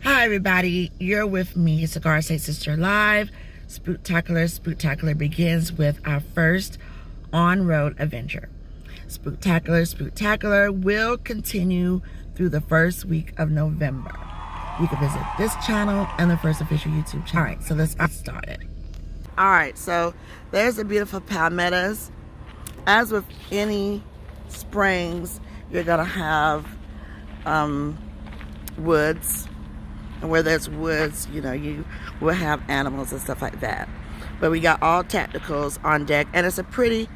Hi everybody, you're with me, CIGARA CISTAR Live. Spooktacular begins with our first on-road adventure. Spooktacular will continue through the first week of November. You can visit this channel and the first official YouTube channel. Alright, so let's get started. Alright, so there's the beautiful palmettos. As with any springs, you're gonna have woods. And where there's woods, you know, you will have animals and stuff like that. But we got all tacticals on deck, and it's a pretty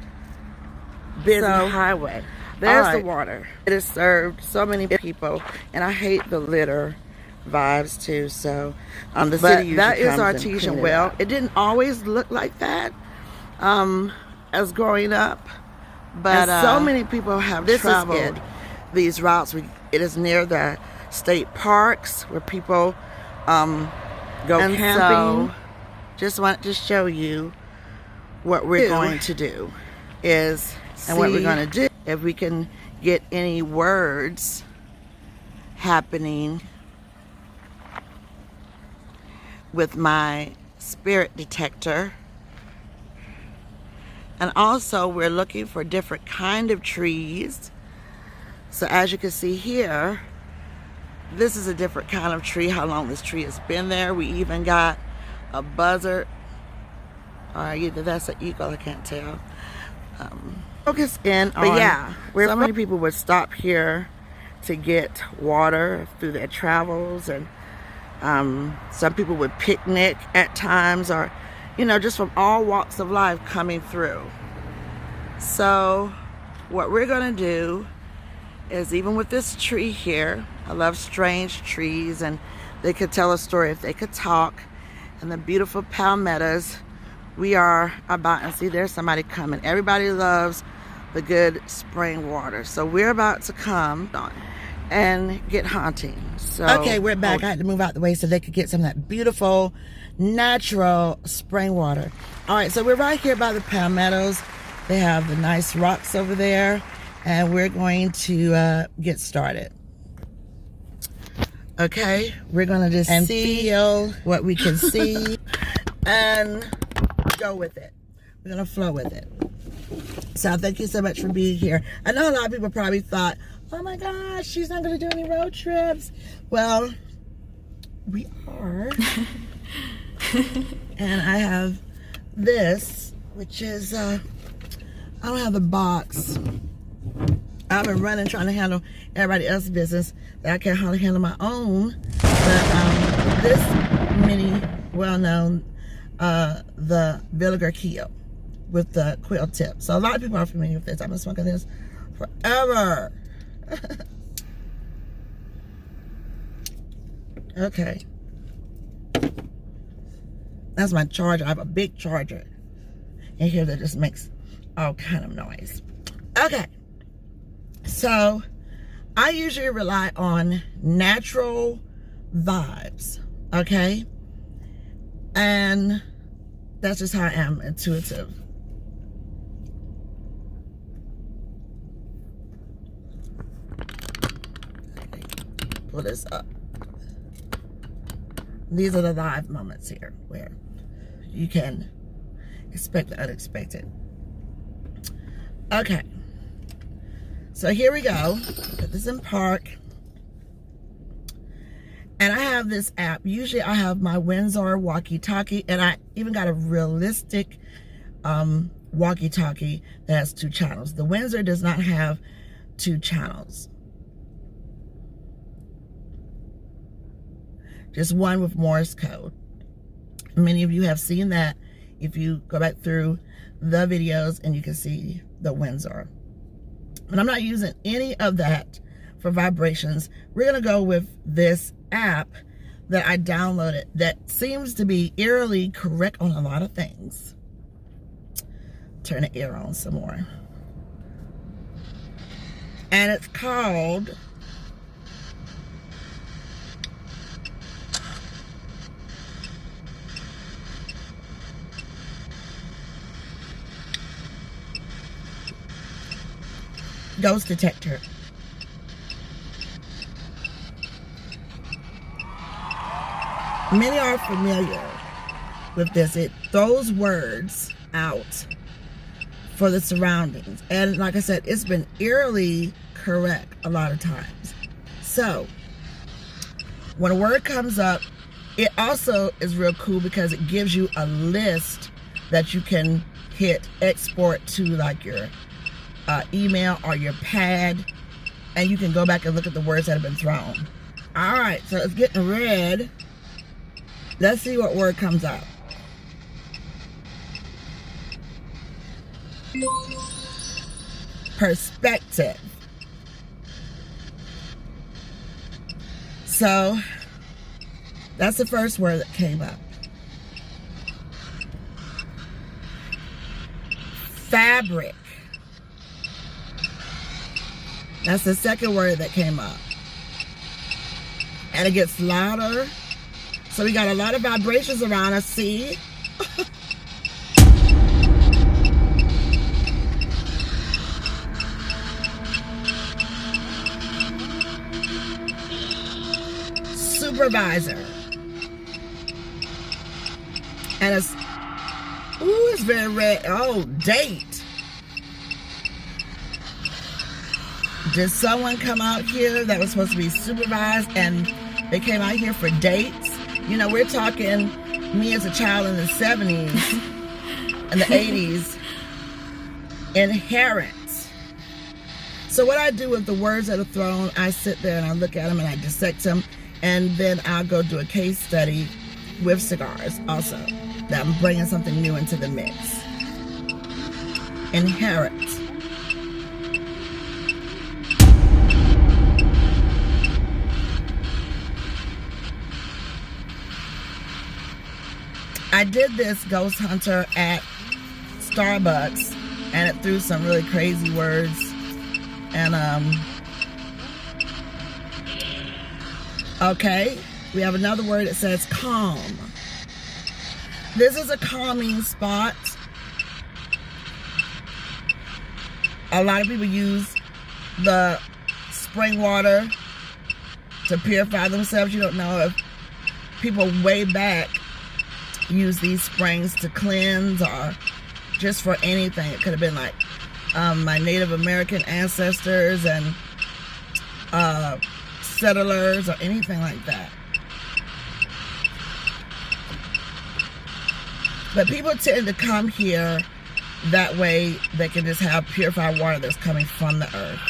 busy highway. There's the water. It has served so many people, and I hate the litter vibes too. So the city usually that is artesian well. It didn't always look like that as growing up, but so many people have traveled these routes. It is near the state parks where people go camping. So just want to show you what we're going to do is and what we're going to do if we can get any words happening with my spirit detector. And also we're looking for different kind of trees. So as you can see here, this is a different kind of tree, how long this tree has been there. We even got a buzzard. Or either that's an eagle, I can't tell. Focus in on, but yeah, so many people would stop here to get water through their travels. And some people would picnic at times, or, you know, just from all walks of life coming through. So what we're gonna do is, even with this tree here, I love strange trees, and they could tell a story if they could talk. And the beautiful palmettos, we are about, and see there's somebody coming. Everybody loves the good spring water. So we're about to come and get hunting. So okay, we're back. I had to move out the way so they could get some of that beautiful natural spring water. All right, so we're right here by the palmettos. They have the nice rocks over there, and we're going to get started. Okay, we're gonna just feel what we can see and go with it. We're gonna flow with it. So thank you so much for being here. I know a lot of people probably thought, oh my gosh, she's not gonna do any road trips. Well, we are. And I have this, which is, I don't have the box. I've been running trying to handle everybody else's business that I can't hardly handle my own. But this mini, well-known, the Vinegar Keel with the quill tip. So a lot of people are familiar with this. I've been smoking this forever. Okay. That's my charger. I have a big charger in here that just makes all kind of noise. Okay. So I usually rely on natural vibes, okay? And that's just how I am, intuitive. Okay, pull this up. These are the live moments here where you can expect the unexpected. Okay. So here we go. Put this in park. And I have this app. Usually I have my Windsor walkie-talkie, and I even got a realistic walkie-talkie that has 2 channels. The Windsor does not have 2 channels. Just one with Morse code. Many of you have seen that if you go back through the videos, and you can see the Windsor. But I'm not using any of that for vibrations. We're gonna go with this app that I downloaded that seems to be eerily correct on a lot of things. Turn the air on some more. And it's called Ghost Detector. Many are familiar with this. It throws words out for the surroundings. And like I said, it's been eerily correct a lot of times. So when a word comes up, it also is real cool because it gives you a list that you can hit export to like your email or your pad, and you can go back and look at the words that have been thrown. All right, so it's getting red. Let's see what word comes out. Perspective. So that's the first word that came up. Fabric. That's the second word that came up. And it gets louder. So we got a lot of vibrations around us, see? Supervisor. And it's, ooh, it's very red. Oh, date. Did someone come out here that was supposed to be supervised and they came out here for dates? You know, we're talking me as a child in the 70s and the 80s. Inherent. So what I do with the words that are thrown, I sit there and I look at them and I dissect them, and then I'll go do a case study with cigars also. That I'm bringing something new into the mix. Inherent. I did this ghost hunter at Starbucks, and it threw some really crazy words. And okay, we have another word that says calm. This is a calming spot. A lot of people use the spring water to purify themselves. You don't know if people way back use these springs to cleanse or just for anything. It could have been like my Native American ancestors and settlers or anything like that. But people tend to come here that way they can just have purified water that's coming from the earth.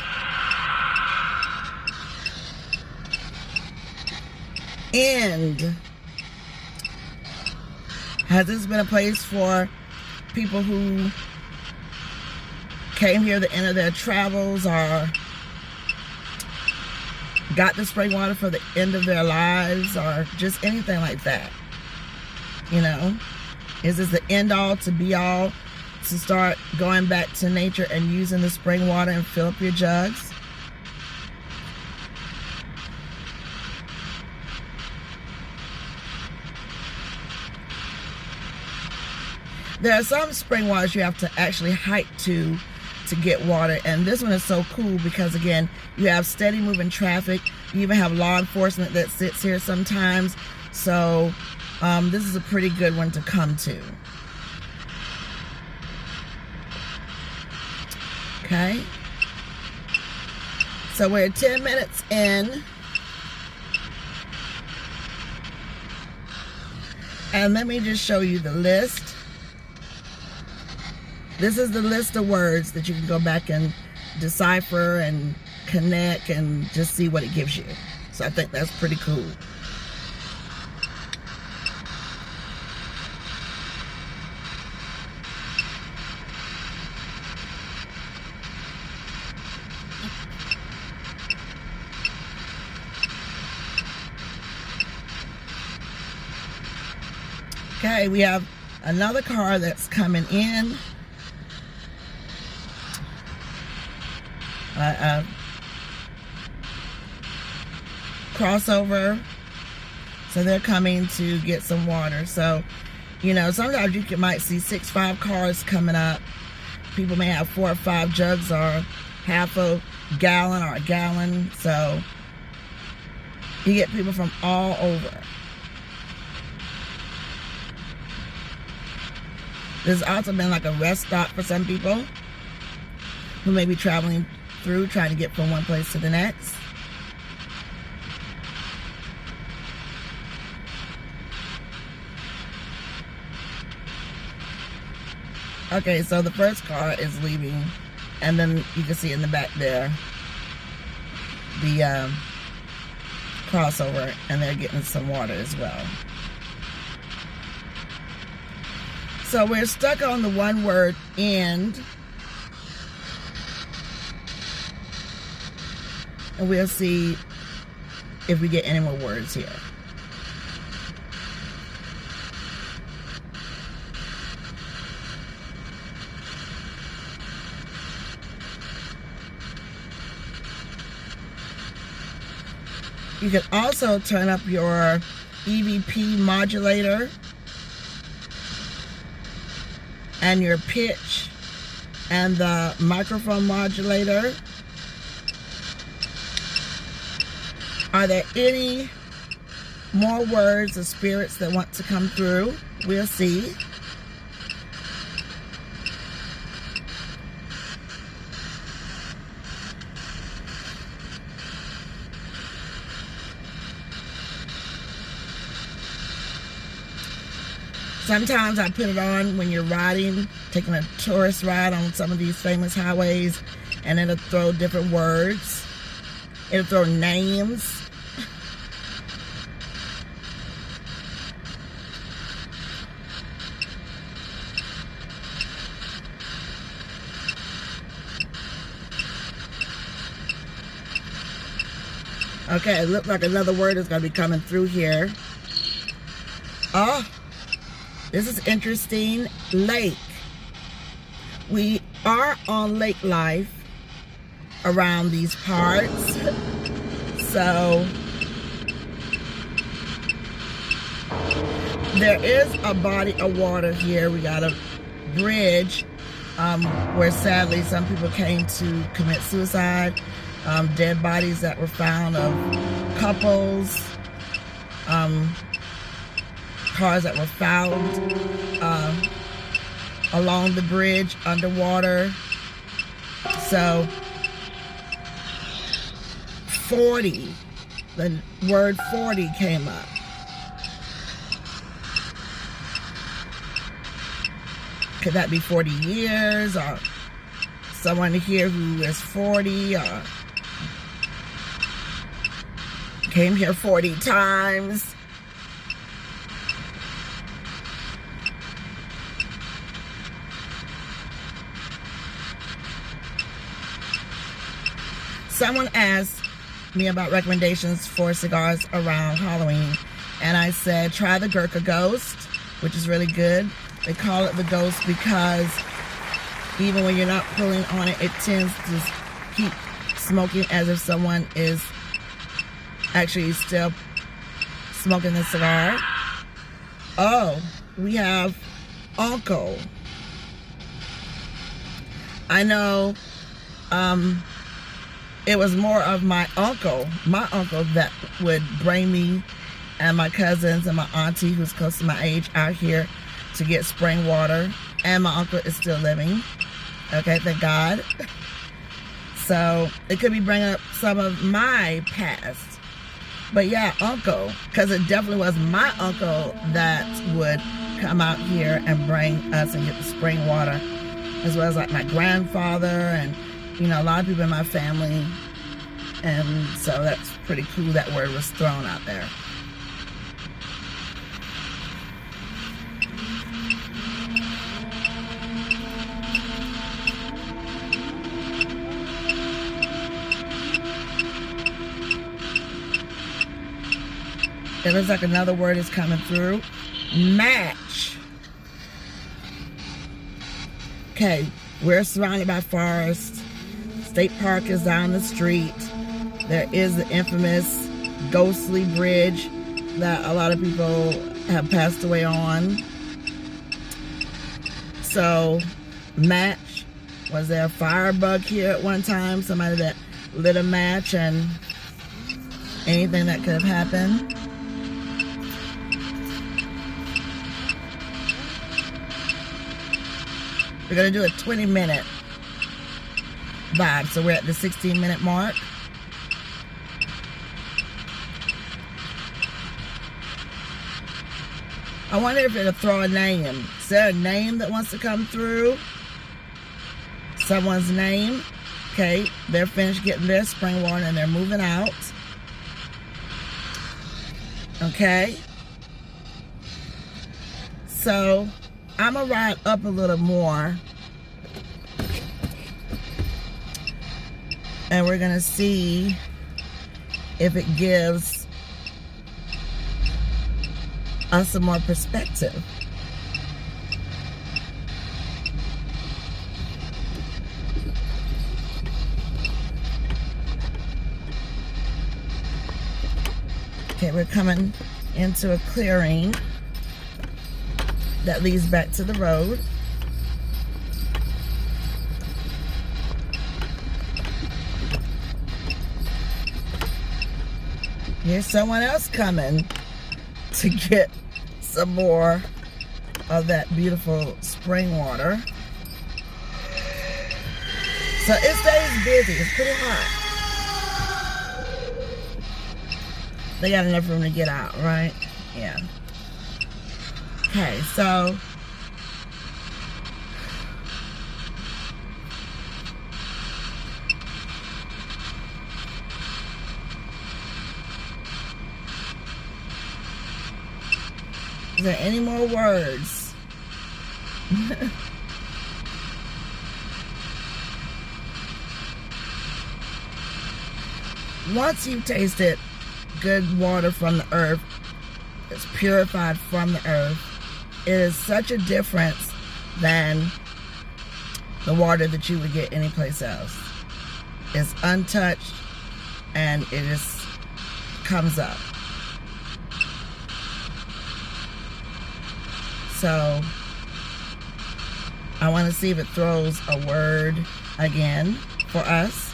End. Has this been a place for people who came here at the end of their travels or got the spring water for the end of their lives or just anything like that? You know? Is this the end all to be all to start going back to nature and using the spring water and fill up your jugs? There are some spring waters you have to actually hike to get water, and this one is so cool because again, you have steady moving traffic. You even have law enforcement that sits here sometimes. So this is a pretty good one to come to. Okay. So we're 10 minutes in. And let me just show you the list. This is the list of words that you can go back and decipher and connect and just see what it gives you. So I think that's pretty cool. Okay, we have another car that's coming in. Crossover. So they're coming to get some water. So, you know, sometimes you might see 6-5 cars coming up. People may have 4 or 5 jugs or half a gallon or a gallon. So you get people from all over. This has also been like a rest stop for some people who may be traveling through, trying to get from one place to the next. Okay, so the first car is leaving, and then you can see in the back there the crossover, and they're getting some water as well. So we're stuck on the one word end, and we'll see if we get any more words here. You can also turn up your EVP modulator and your pitch and the microphone modulator. Are there any more words or spirits that want to come through? We'll see. Sometimes I put it on when you're riding, taking a tourist ride on some of these famous highways, and it'll throw different words. It'll throw names. Okay, it looks like another word is going to be coming through here. Oh. This is interesting. Lake. We are on lake life around these parts. So there is a body of water here. We got a bridge where sadly some people came to commit suicide. Dead bodies that were found of couples. Cars that were found along the bridge underwater. So 40, the word 40 came up. Could that be 40 years, or someone here who is 40 or came here 40 times? Someone asked me about recommendations for cigars around Halloween, and I said try the Gurkha Ghost, which is really good. They call it the Ghost because even when you're not pulling on it, it tends to keep smoking as if someone is actually still smoking the cigar. Oh, we have Uncle. I know it was more of my uncle that would bring me and my cousins and my auntie, who's close to my age, out here to get spring water. And my uncle is still living. Okay, thank God. So it could be bringing up some of my past. But yeah, uncle, because it definitely was my uncle that would come out here and bring us and get the spring water, as well as like my grandfather and, you know, a lot of people in my family. And so that's pretty cool that word was thrown out there. It looks like another word is coming through. Match. Okay, we're surrounded by forest. State Park is down the street. There is the infamous ghostly bridge that a lot of people have passed away on. So, match. Was there a firebug here at one time? Somebody that lit a match and anything that could have happened? We're going to do a 20-minute vibe. So we're at the 16-minute mark. I wonder if it'll throw a name. Is there a name that wants to come through? Someone's name. Okay, they're finished getting their spring water and they're moving out. Okay. So, I'm going to ride up a little more. And we're going to see if it gives us some more perspective. Okay, we're coming into a clearing that leads back to the road. Here's someone else coming to get some more of that beautiful spring water. So it stays busy. It's pretty hot. They got enough room to get out, right? Yeah. Okay, so is there any more words? Once you've tasted good water from the earth, it's purified from the earth, it is such a difference than the water that you would get anyplace else. It's untouched and it just comes up. So I want to see if it throws a word again for us.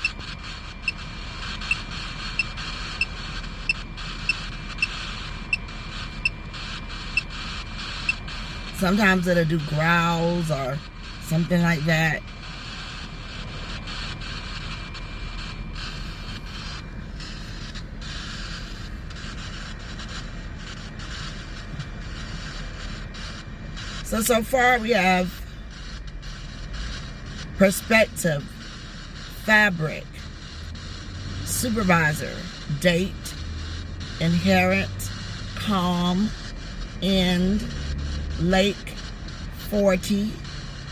Sometimes it'll do growls or something like that. So far we have perspective, fabric, supervisor, date, inherent, calm, end, lake, 40,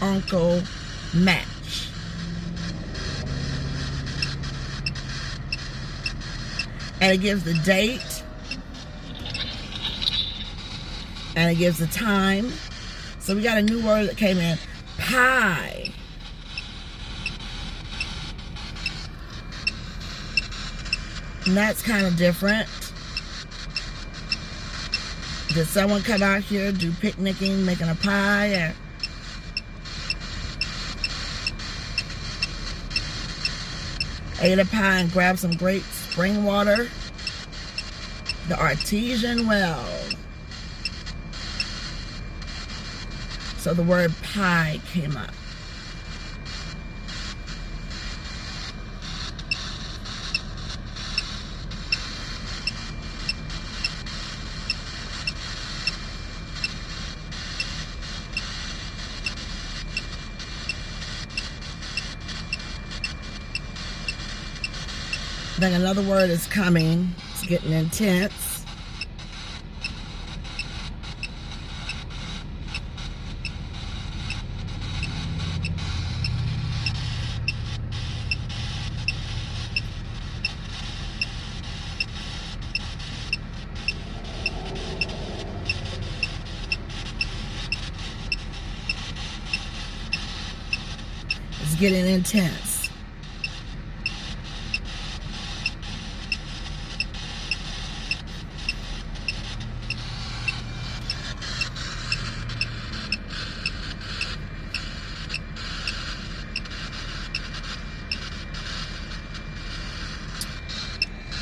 uncle, match. And it gives the date, and it gives the time. So we got a new word that came in, pie. And that's kind of different. Did someone come out here, do picnicking, making a pie? Or ate a pie and grabbed some great spring water? The artesian well. So the word pie came up. Then another word is coming. It's getting intense. It's getting intense.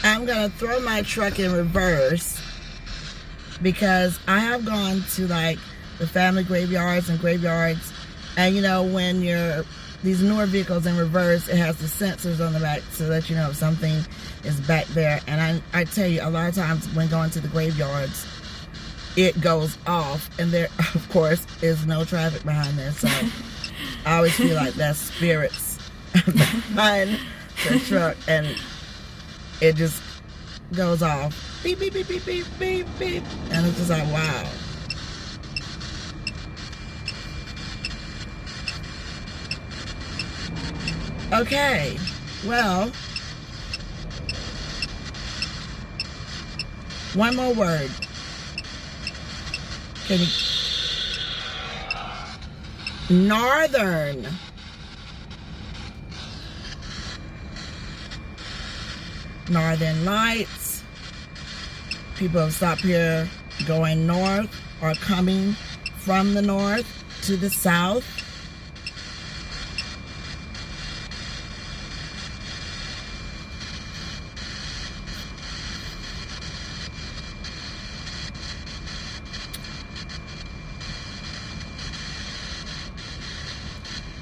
I'm gonna throw my truck in reverse because I have gone to like the family graveyards and graveyards And you know, when these newer vehicles in reverse, it has the sensors on the back to let you know if something is back there. And I tell you, a lot of times when going to the graveyards, it goes off, and there, of course, is no traffic behind there. So I always feel like that's spirits behind the truck, and it just goes off. Beep, beep, beep, beep, beep, beep, beep. And it's just like, wow. Okay, well, one more word. Can you? Northern. Northern Lights. People have stopped here going north or coming from the north to the south.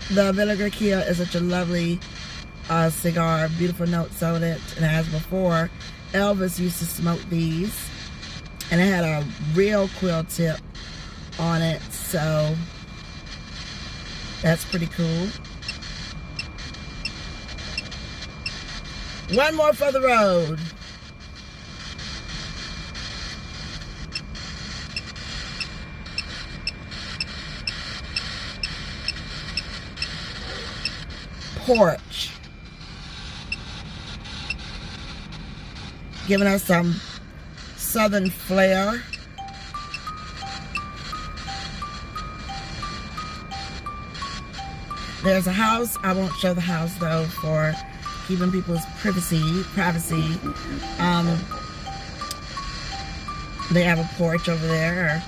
The Vinegar Kia is such a lovely cigar, beautiful notes on it. And as before, Elvis used to smoke these, and it had a real quill tip on it, so that's pretty cool. One more for the road. Porch. Giving us some southern flair. There's a house. I won't show the house though for keeping people's privacy. They have a porch over there.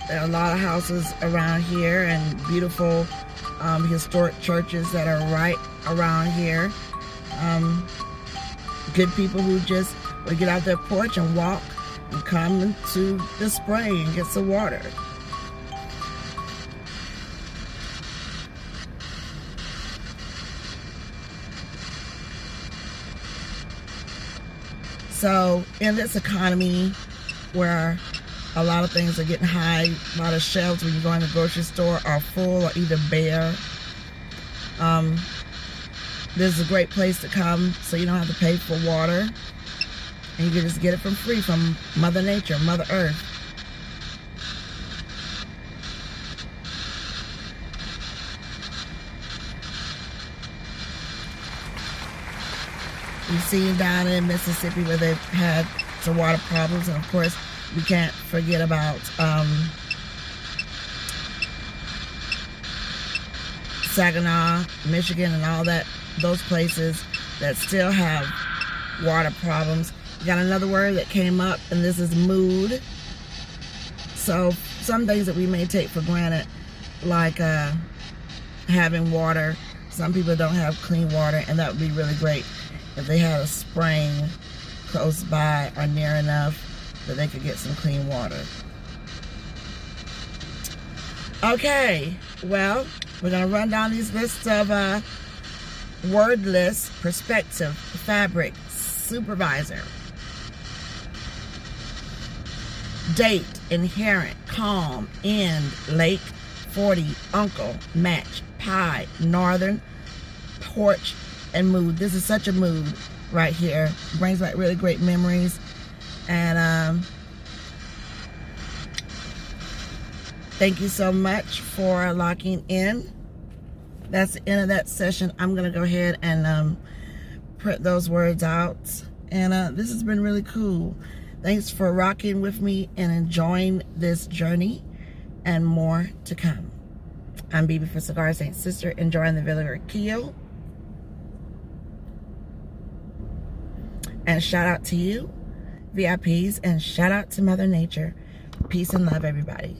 There are a lot of houses around here and beautiful historic churches that are right around here. Good people who just would get out their porch and walk and come to the spring and get some water. So in this economy where a lot of things are getting high, a lot of shelves when you go in the grocery store are full or either bare, this is a great place to come so you don't have to pay for water, and you can just get it for free from Mother Nature, Mother Earth. You see down in Mississippi where they've had some water problems, and of course we can't forget about Saginaw, Michigan, and all that, those places that still have water problems. We got another word that came up, and this is mood. So some things that we may take for granted, like having water. Some people don't have clean water, and that would be really great if they had a spring close by or near enough that they could get some clean water. Okay, well, we're going to run down these lists of word lists. Perspective, fabric, supervisor, date, inherent, calm, end, lake, 40, uncle, match, pie, northern, porch, and mood. This is such a mood right here. Brings back really great memories. And thank you so much for locking in. That's the end of that session. I'm gonna go ahead and print those words out. And this has been really cool. Thanks for rocking with me and enjoying this journey, and more to come. I'm Bebe for Cigar Saint Sister, enjoying the Vinegar Kia. And shout out to you, VIPs, and shout out to Mother Nature. Peace and love, everybody.